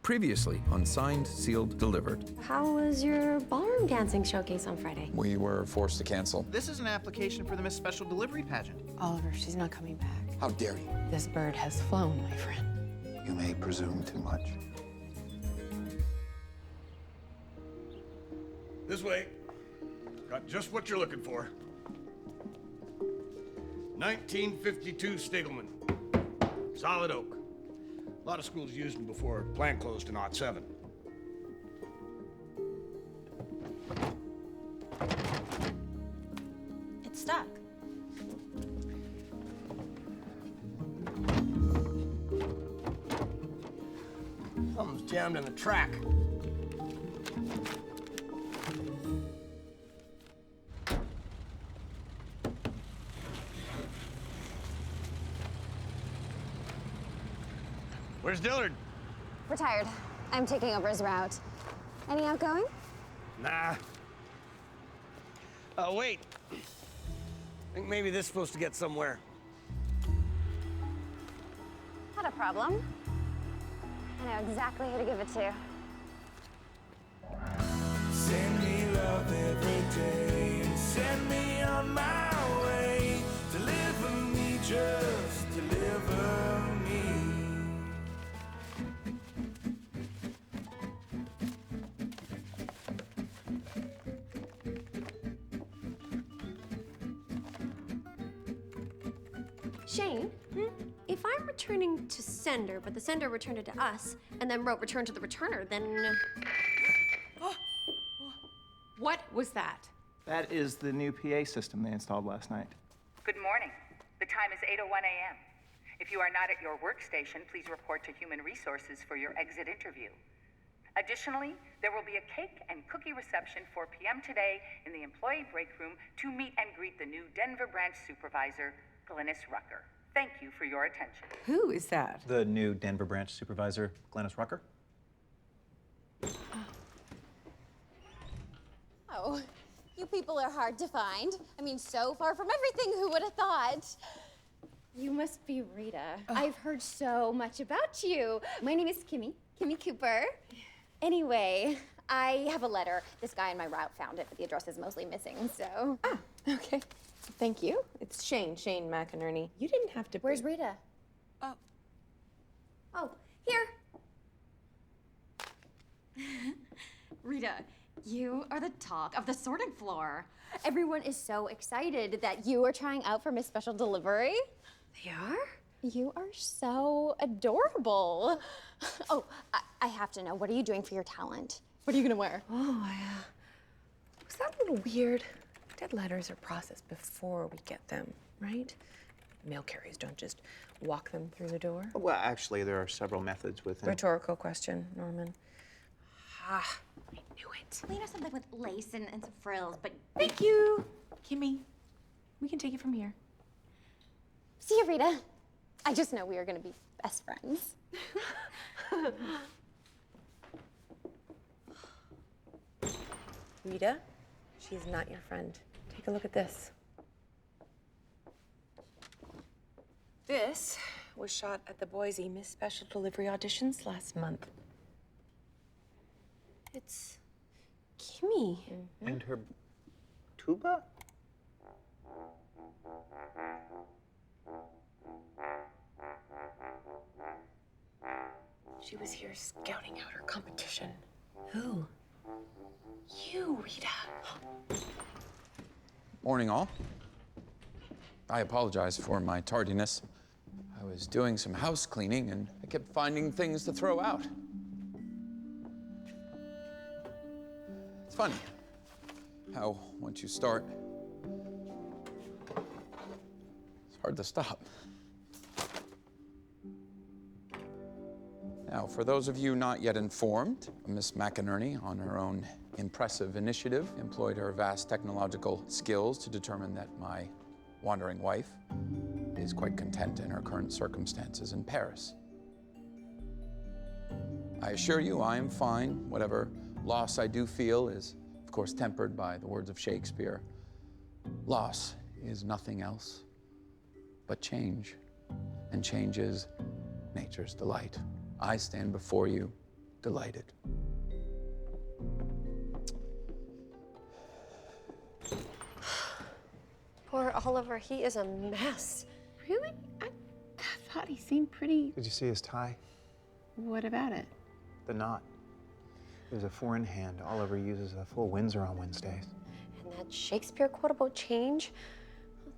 Previously on Signed, Sealed, Delivered. How was your ballroom dancing showcase on Friday? We were forced to cancel. This is an application for the Miss Special Delivery pageant. Oliver, she's not coming back. How dare you? This bird has flown, my friend. You may presume too much. This way. Got just what you're looking for. 1952 Stiegelman. Solid oak. A lot of schools used them before plant closed in '07. It's stuck. Something's jammed in the track. Where's Dillard? Retired. I'm taking over his route. Any outgoing? Nah. Oh, wait. I think maybe this is supposed to get somewhere. Not a problem. I know exactly who to give it to. Send me love every day and send me on my way. Deliver me, just deliver me. Shane, if I'm returning to sender, but the sender returned it to us, and then wrote return to the returner, then... What was that? That is the new PA system they installed last night. Good morning. The time is 8:01 a.m. If you are not at your workstation, please report to Human Resources for your exit interview. Additionally, there will be a cake and cookie reception 4 p.m. today in the employee break room to meet and greet the new Denver branch supervisor, Glynis Rucker. Thank you for your attention. Who is that? The new Denver branch supervisor, Glynis Rucker. Oh, you people are hard to find. I mean, so far from everything, who would have thought? You must be Rita. I've heard so much about you. My name is Kimmy Cooper. Anyway, I have a letter. This guy in my route found it, but the address is mostly missing, so. Ah, okay. Thank you. It's Shane McInerney. You didn't have to. Where's Rita? Oh, here. Rita, you are the talk of the sorting floor. Everyone is so excited that you are trying out for Miss Special Delivery. They are? You are so adorable. Oh, I have to know, what are you doing for your talent? What are you gonna wear? Oh, was that a little weird? Dead letters are processed before we get them, right? Mail carriers don't just walk them through the door. Well, actually, there are several methods within. Rhetorical question, Norman. Ah, I knew it. We know something with lace and some frills, but Thank you, Kimmy. We can take it from here. See you, Rita. I just know we are gonna be best friends. Rita, she's not your friend. Take a look at this. This was shot at the Boise Miss Special Delivery auditions last month. It's Kimmy. And her tuba? She was here scouting out her competition. Who? You, Rita. Morning, all. I apologize for my tardiness. I was doing some house cleaning and I kept finding things to throw out. It's funny how once you start, it's hard to stop. Now, for those of you not yet informed, Miss McInerney, on her own impressive initiative, employed her vast technological skills to determine that my wandering wife is quite content in her current circumstances in Paris. I assure you I am fine. Whatever loss I do feel is, of course, tempered by the words of Shakespeare. Loss is nothing else but change, and change is nature's delight. I stand before you delighted. Poor Oliver, he is a mess. Really? I thought he seemed pretty. Did you see his tie? What about it? The knot. There's a four in hand. Oliver uses a full Windsor on Wednesdays. And that Shakespeare quote about change?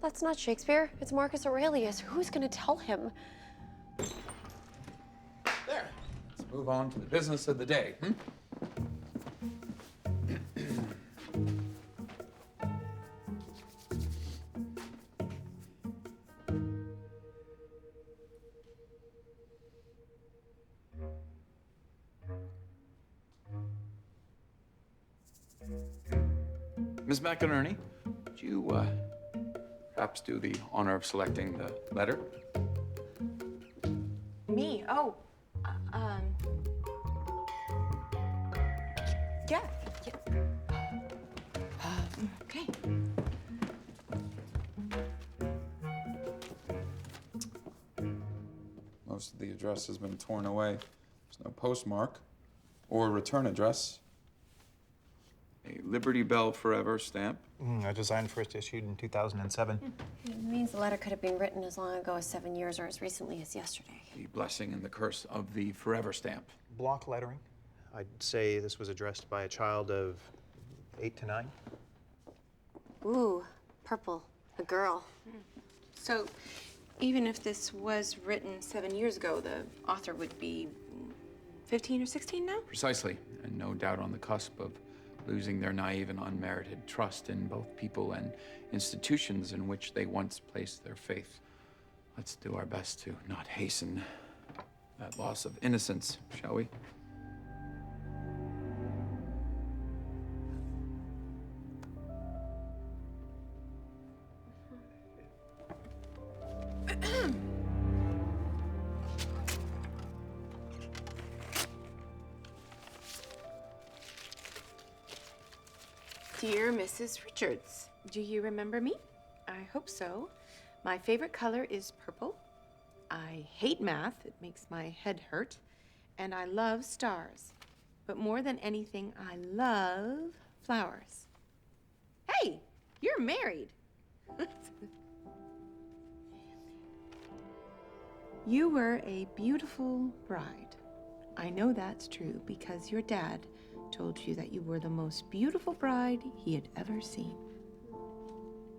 That's not Shakespeare, it's Marcus Aurelius. Who's gonna tell him? There. Let's move on to the business of the day. Ms. McInerney, would you perhaps do the honor of selecting the letter? Me? Oh, yeah. Okay. Most of the address has been torn away. There's no postmark or return address. A Liberty Bell Forever stamp. A design first issued in 2007. It means the letter could have been written as long ago as 7 years or as recently as yesterday. The blessing and the curse of the Forever stamp. Block lettering. I'd say this was addressed by a child of 8 to 9. Ooh, purple, a girl. So, even if this was written 7 years ago, the author would be 15 or 16 now? Precisely, and no doubt on the cusp of losing their naive and unmerited trust in both people and institutions in which they once placed their faith. Let's do our best to not hasten that loss of innocence, shall we? Dear Mrs. Richards, do you remember me? I hope so. My favorite color is purple. I hate math, it makes my head hurt. And I love stars. But more than anything, I love flowers. Hey, you're married. You were a beautiful bride. I know that's true because your dad told you that you were the most beautiful bride he had ever seen.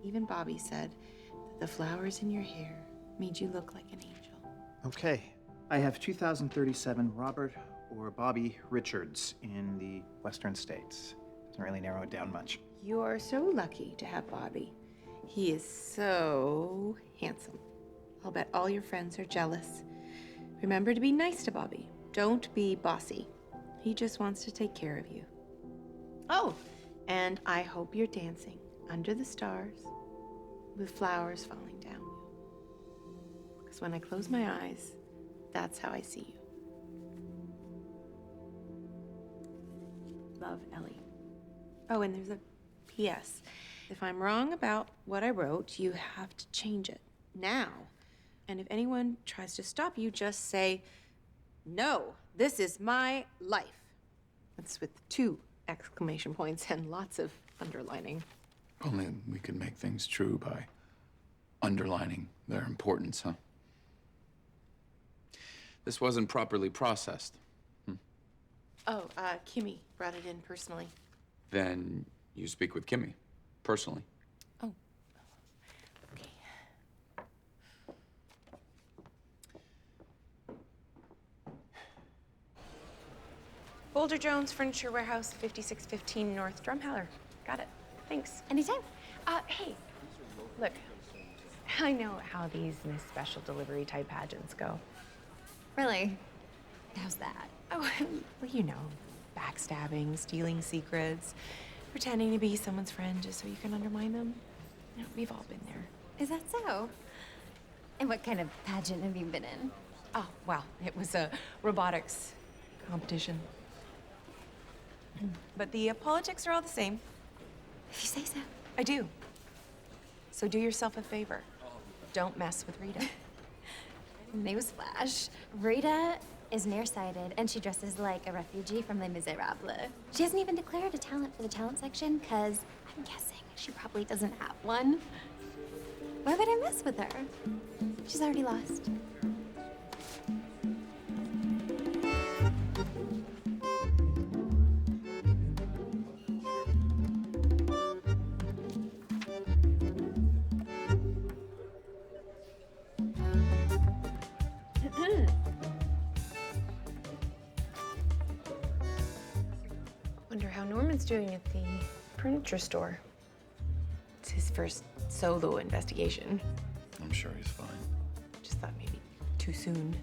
Even Bobby said that the flowers in your hair made you look like an angel. Okay. I have 2037 Robert or Bobby Richards in the Western States. Doesn't really narrow it down much. You're so lucky to have Bobby. He is so handsome. I'll bet all your friends are jealous. Remember to be nice to Bobby. Don't be bossy. He just wants to take care of you. Oh, and I hope you're dancing under the stars with flowers falling down. Because when I close my eyes, that's how I see you. Love, Ellie. Oh, and there's a P.S. If I'm wrong about what I wrote, you have to change it now. And if anyone tries to stop you, just say, "No, this is my life." That's with 2 exclamation points and lots of underlining. Only we could make things true by underlining their importance, huh? This wasn't properly processed. Oh, Kimmy brought it in personally. Then you speak with Kimmy, personally. Oh, okay. Boulder Jones Furniture Warehouse, 5615 North Drumheller. Got it. Thanks. Anytime. Hey, look, I know how these Miss Special Delivery type pageants go. Really? How's that? Oh, well, you know, backstabbing, stealing secrets, pretending to be someone's friend just so you can undermine them. You know, we've all been there. Is that so? And what kind of pageant have you been in? Oh, well, it was a robotics competition. But the politics are all the same. If you say so. I do. So do yourself a favor. Don't mess with Rita. Newsflash. Rita is nearsighted, and she dresses like a refugee from Les Miserables. She hasn't even declared a talent for the talent section, because I'm guessing she probably doesn't have one. Why would I mess with her? She's already lost. Wonder how Norman's doing at the furniture store. It's his first solo investigation. I'm sure he's fine. Just thought maybe too soon.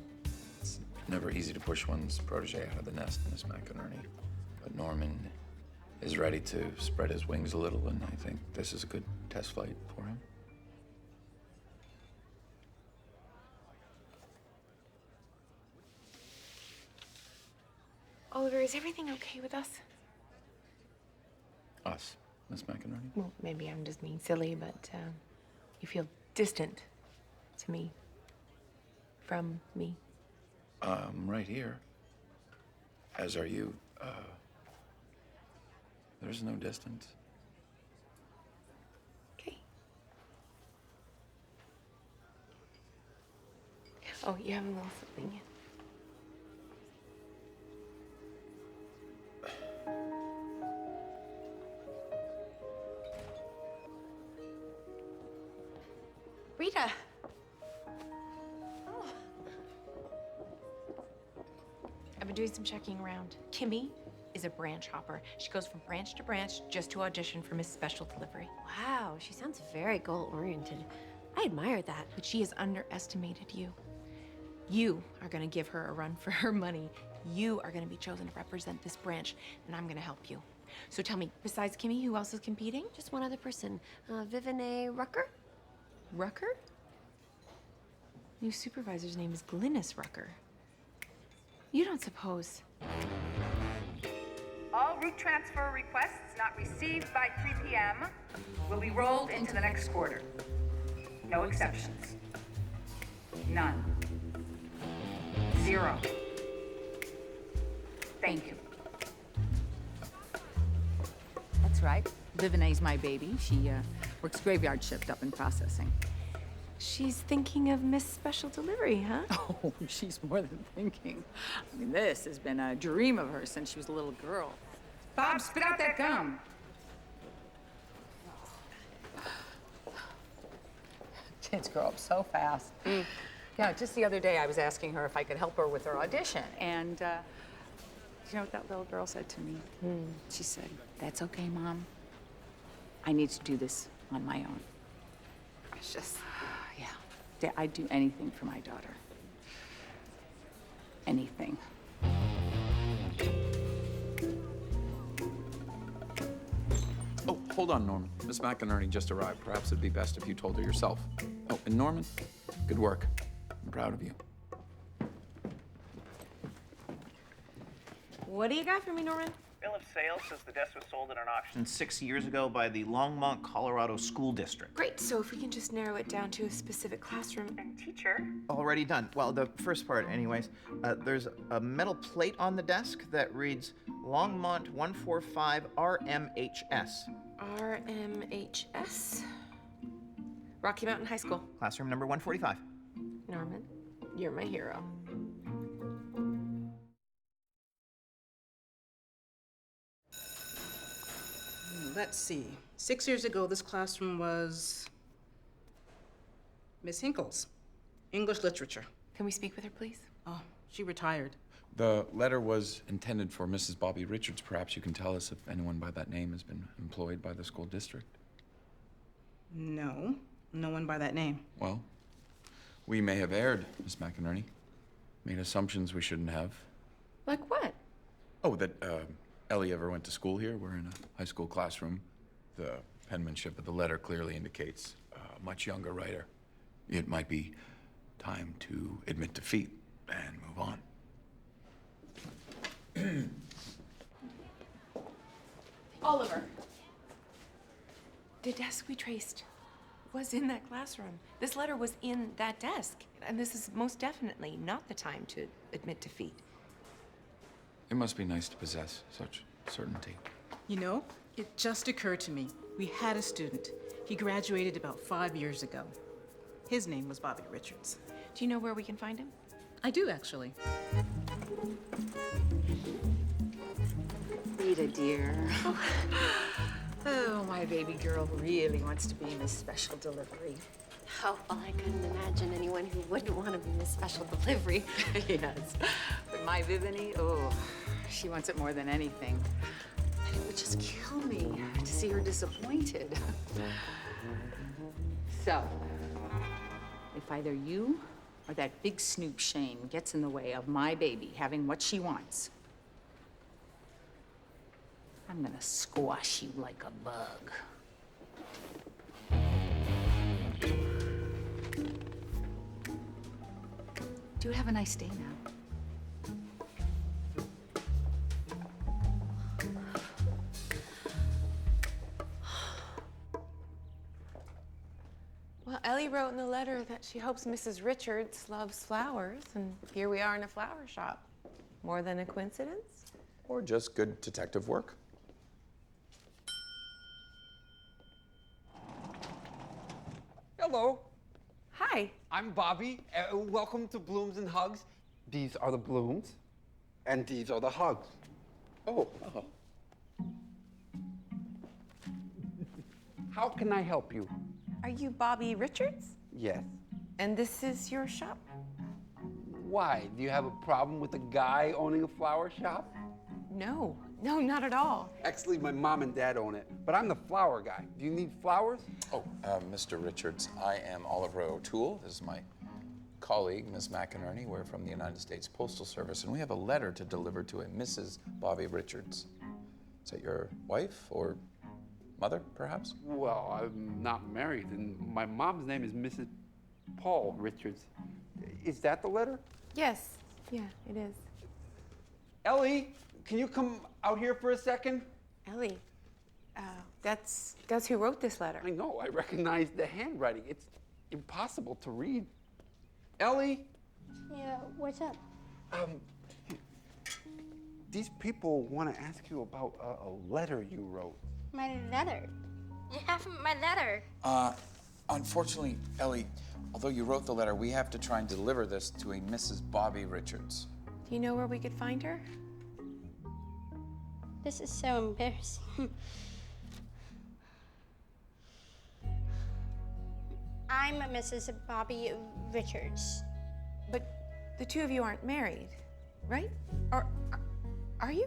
It's never easy to push one's protege out of the nest, Miss McInerney. But Norman is ready to spread his wings a little, and I think this is a good test flight for him. Oliver, is everything okay with us? Us, Miss McInerney? Well, maybe I'm just being silly, but you feel distant to me. From me. Right here. As are you. There's no distance. Okay. Oh, you have a little something. Rita. Oh. I've been doing some checking around. Kimmy is a branch hopper. She goes from branch to branch just to audition for Miss Special Delivery. Wow, she sounds very goal-oriented. I admire that. But she has underestimated you. You are gonna give her a run for her money. You are gonna be chosen to represent this branch, and I'm gonna help you. So tell me, besides Kimmy, who else is competing? Just one other person, Vivienne Rucker. Rucker? New supervisor's name is Glynis Rucker. You don't suppose... All route transfer requests not received by 3 p.m. will be rolled into the next quarter. No exceptions. None. 0. Thank you. That's right. Vivienne's my baby. She works graveyard shift up in processing. She's thinking of Miss Special Delivery, huh? Oh, she's more than thinking. I mean, this has been a dream of hers since she was a little girl. Bob, spit out that gum. Kids grow up so fast. Yeah, just the other day I was asking her if I could help her with her audition, and you know what that little girl said to me? She said, "That's okay, Mom. I need to do this on my own." Precious. Yeah, I'd do anything for my daughter. Anything. Oh, hold on, Norman. Miss McInerney just arrived. Perhaps it'd be best if you told her yourself. Oh, and Norman, good work. I'm proud of you. What do you got for me, Norman? Bill of sale says the desk was sold at an auction 6 years ago by the Longmont, Colorado School District. Great, so if we can just narrow it down to a specific classroom. And teacher. Already done. Well, the first part anyways. There's a metal plate on the desk that reads Longmont 145 RMHS. RMHS? Rocky Mountain High School. Classroom number 145. Norman, you're my hero. Let's see. 6 years ago, this classroom was Miss Hinkle's, English literature. Can we speak with her, please? Oh, she retired. The letter was intended for Mrs. Bobby Richards. Perhaps you can tell us if anyone by that name has been employed by the school district. No, no one by that name. Well, we may have erred, Miss McInerney. Made assumptions we shouldn't have. Like what? Oh, that Ellie ever went to school here. We're in a high school classroom. The penmanship of the letter clearly indicates a much younger writer. It might be time to admit defeat and move on. Oliver. The desk we traced was in that classroom. This letter was in that desk. And this is most definitely not the time to admit defeat. It must be nice to possess such certainty. You know, it just occurred to me. We had a student. He graduated about 5 years ago. His name was Bobby Richards. Do you know where we can find him? I do, actually. Rita, dear. Oh, my baby girl really wants to be Miss Special Delivery. Oh, well, I couldn't imagine anyone who wouldn't want to be Miss Special Delivery. Yes. But my Vivanie, oh, she wants it more than anything. And it would just kill me to see her disappointed. So, if either you or that big snoop Shane gets in the way of my baby having what she wants, I'm gonna squash you like a bug. Do have a nice day now. Well, Ellie wrote in the letter that she hopes Mrs. Richards loves flowers, and here we are in a flower shop. More than a coincidence? Or just good detective work. Hello. Hi. I'm Bobby. Welcome to Blooms and Hugs. These are the blooms, and these are the hugs. Oh. How can I help you? Are you Bobby Richards? Yes. And this is your shop? Why? Do you have a problem with a guy owning a flower shop? No, not at all. Actually, my mom and dad own it, but I'm the flower guy. Do you need flowers? Oh, Mr. Richards, I am Oliver O'Toole. This is my colleague, Miss McInerney. We're from the United States Postal Service, and we have a letter to deliver to a Mrs. Bobby Richards. Is that your wife or mother, perhaps? Well, I'm not married, and my mom's name is Mrs. Paul Richards. Is that the letter? Yes, yeah, it is. Ellie, can you come out here for a second? Ellie, that's who wrote this letter. I know, I recognize the handwriting. It's impossible to read. Ellie? Yeah, what's up? These people want to ask you about a letter you wrote. My letter. You have my letter. Unfortunately, Ellie, although you wrote the letter, we have to try and deliver this to a Mrs. Bobby Richards. Do you know where we could find her? This is so embarrassing. I'm Mrs. Bobby Richards. But the two of you aren't married, right? Or are you?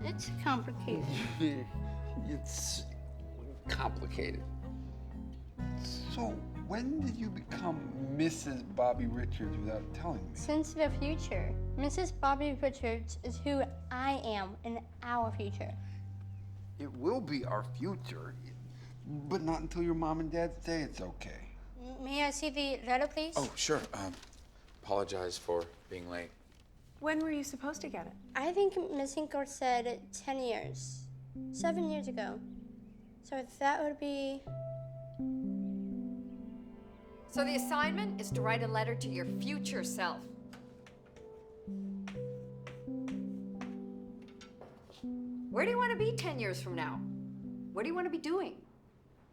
It's complicated. It's complicated. So, when did you become Mrs. Bobby Richards without telling me? Since the future, Mrs. Bobby Richards is who I am in our future. It will be our future, but not until your mom and dad say it's okay. May I see the letter, please? Oh, sure. Apologize for being late. When were you supposed to get it? I think Miss Hinkle said 10 years. 7 years ago. So that would be... So the assignment is to write a letter to your future self. Where do you want to be 10 years from now? What do you want to be doing?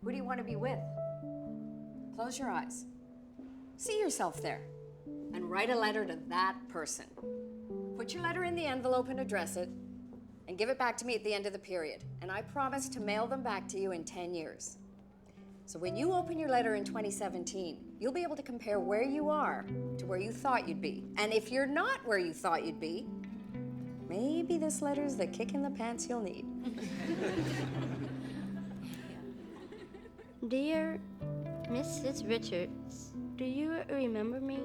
Who do you want to be with? Close your eyes. See yourself there and write a letter to that person. Put your letter in the envelope and address it and give it back to me at the end of the period. And I promise to mail them back to you in 10 years. So when you open your letter in 2017, you'll be able to compare where you are to where you thought you'd be. And if you're not where you thought you'd be, maybe this letter's the kick in the pants you'll need. Dear Mrs. Richards, do you remember me?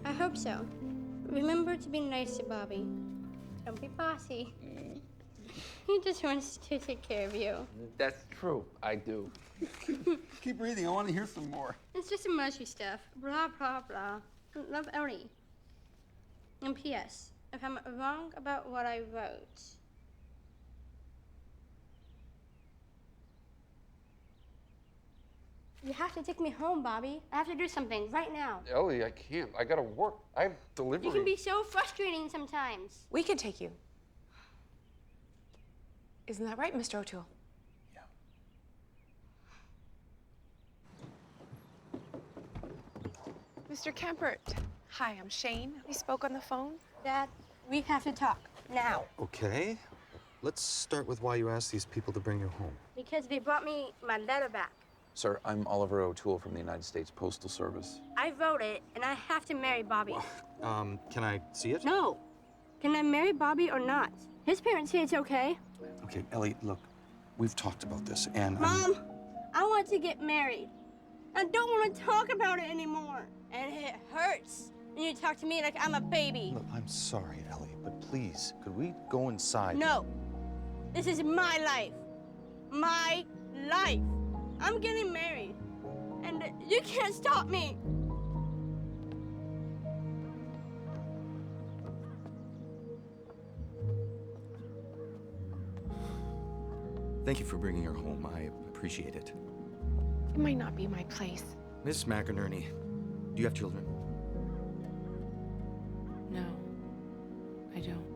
I hope so. Remember to be nice to Bobby. Don't be bossy. He just wants to take care of you. That's true, I do. Keep reading, I want to hear some more. It's just some mushy stuff. Blah, blah, blah. Love, Ellie. And P.S. If I'm wrong about what I wrote, You have to take me home, Bobby. I have to do something right now. Ellie, I can't. I gotta work. I have delivery. You can be so frustrating sometimes. We can take you. Isn't that right, Mr. O'Toole? Mr. Kempert. Hi, I'm Shane. We spoke on the phone. Dad, we have to talk now. Okay. Let's start with why you asked these people to bring you home. Because they brought me my letter back. Sir, I'm Oliver O'Toole from the United States Postal Service. I wrote it, and I have to marry Bobby. Can I see it? No. Can I marry Bobby or not? His parents say it's okay. Okay, Ellie, look, we've talked about this, and Mom, I want to get married. I don't want to talk about it anymore. And it hurts when you talk to me like I'm a baby. Look, I'm sorry, Ellie, but please, could we go inside? No. This is my life. My life. I'm getting married. And you can't stop me. Thank you for bringing her home. I appreciate it. It might not be my place. Miss McInerney, do you have children? No, I don't.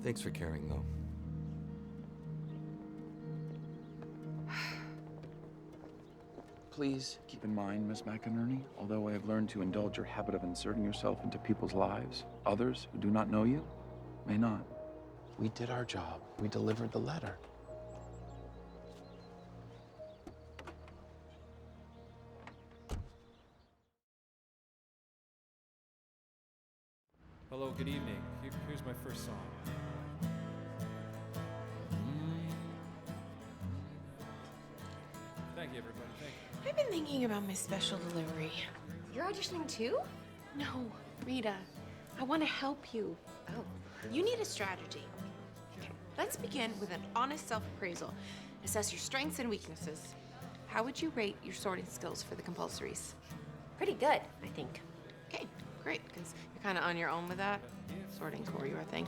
Thanks for caring, though. Please keep in mind, Miss McInerney, although I have learned to indulge your habit of inserting yourself into people's lives, others who do not know you may not. We did our job. We delivered the letter. Hello, good evening. Here's my first song. Thank you, everybody. Thank you. I've been thinking about my special delivery. You're auditioning too? No, Rita. I want to help you. Oh. You need a strategy. Okay, let's begin with an honest self-appraisal. Assess your strengths and weaknesses. How would you rate your sorting skills for the compulsories? Pretty good, I think. Okay, great, because you're kind of on your own with that. Sorting core, your thing.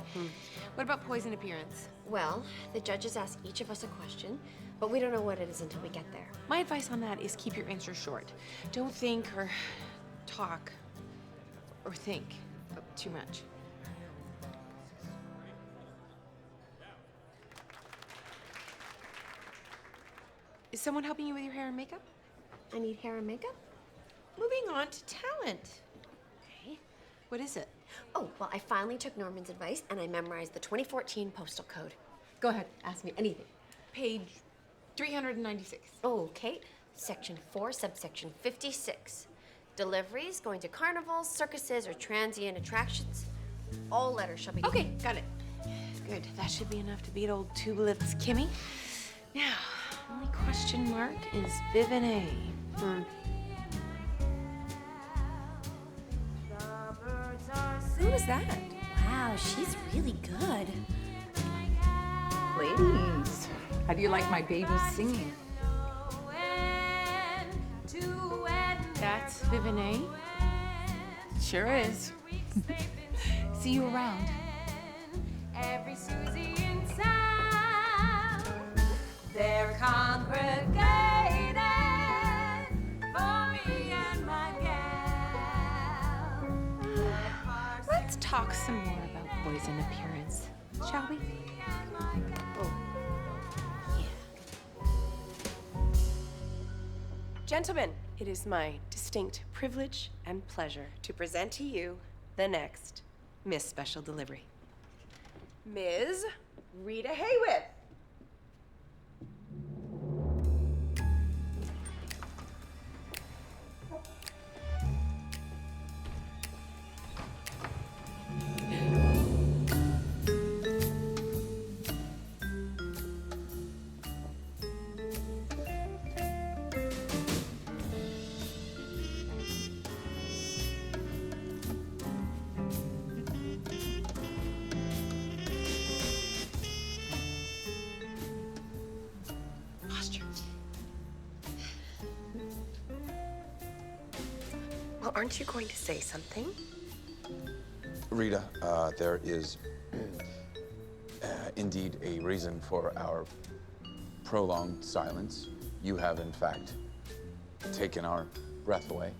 What about poise and appearance? Well, the judges ask each of us a question, but we don't know what it is until we get there. My advice on that is keep your answers short. Don't think or talk or think too much. Is someone helping you with your hair and makeup? I need hair and makeup? Moving on to talent. Okay. What is it? Oh, well, I finally took Norman's advice and I memorized the 2014 postal code. Go ahead, ask me anything. Page 396. Okay. Section 4, subsection 56. Deliveries going to carnivals, circuses, or transient attractions. All letters shall be... Okay, got it. Good. That should be enough to beat old Two Lips Kimmy. Now, only question mark is Vivian A. Who is that? Wow, she's really good. Ladies, how do you like my baby singing? That's Vivian A. Sure is. See you around. Every Susie in town, they're congregated for me and my gal. Let's talk some more about poise and appearance, shall we? Oh. Gentlemen, it is my distinct privilege and pleasure to present to you the next Miss Special Delivery, Ms. Rita Hayworth. Well, aren't you going to say something? Rita, there is indeed a reason for our prolonged silence. you have, in fact, taken our breath away.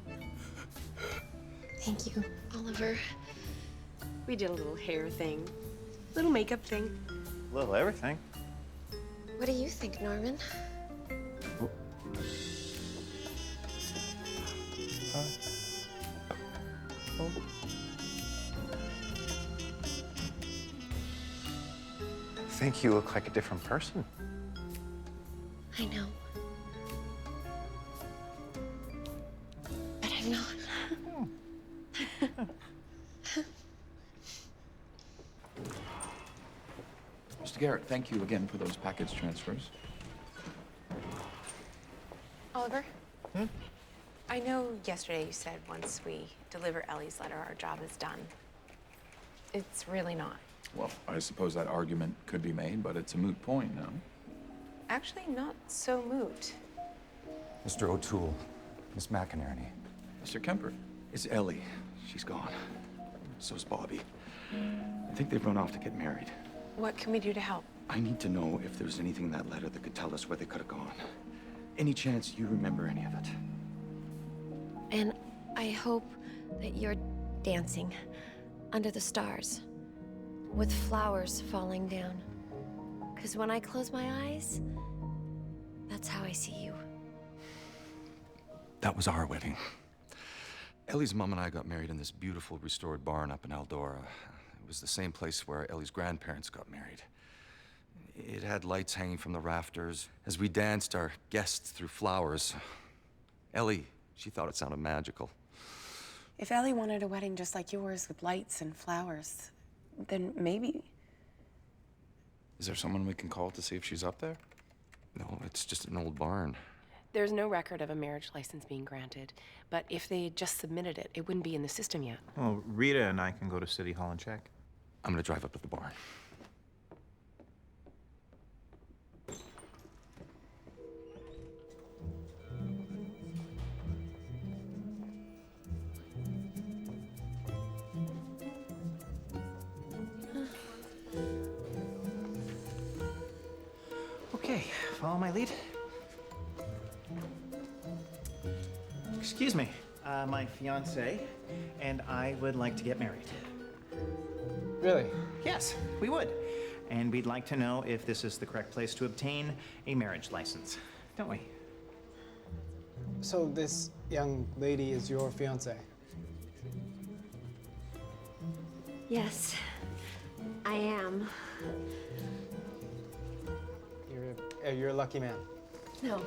Thank you, Oliver. We did a little hair thing, little makeup thing. Little everything. What do you think, Norman? I think you look like a different person. I know. But I'm not. Mr. Garrett, thank you again for those package transfers. Oliver? I know yesterday you said once we deliver Ellie's letter, our job is done. It's really not. Well, I suppose that argument could be made, but it's a moot point now. Actually, not so moot. Mr. O'Toole, Miss McInerney. Mr. Kemper. It's Ellie. She's gone. So's Bobby. I think they've run off to get married. What can we do to help? I need to know if there's anything in that letter that could tell us where they could have gone. Any chance you remember any of it? And I hope that you're dancing under the stars with flowers falling down. Because when I close my eyes, that's how I see you. That was our wedding. Ellie's mom and I got married in this beautiful restored barn up in Eldora. It was the same place where Ellie's grandparents got married. It had lights hanging from the rafters. As we danced our guests through flowers, Ellie, she thought it sounded magical. If Ellie wanted a wedding just like yours with lights and flowers, then maybe. Is there someone we can call to see if she's up there? No, it's just an old barn. There's no record of a marriage license being granted, but if they had just submitted it, it wouldn't be in the system yet. Well, Rita and I can go to City Hall and check. I'm gonna drive up to the barn. Okay, follow my lead. Excuse me, my fiance and I would like to get married. Really? Yes, we would. And we'd like to know if this is the correct place to obtain a marriage license, don't we? So this young lady is your fiance? Yes, I am. You're a lucky man. No,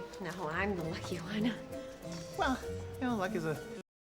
I'm the lucky one. Well, you know, luck is a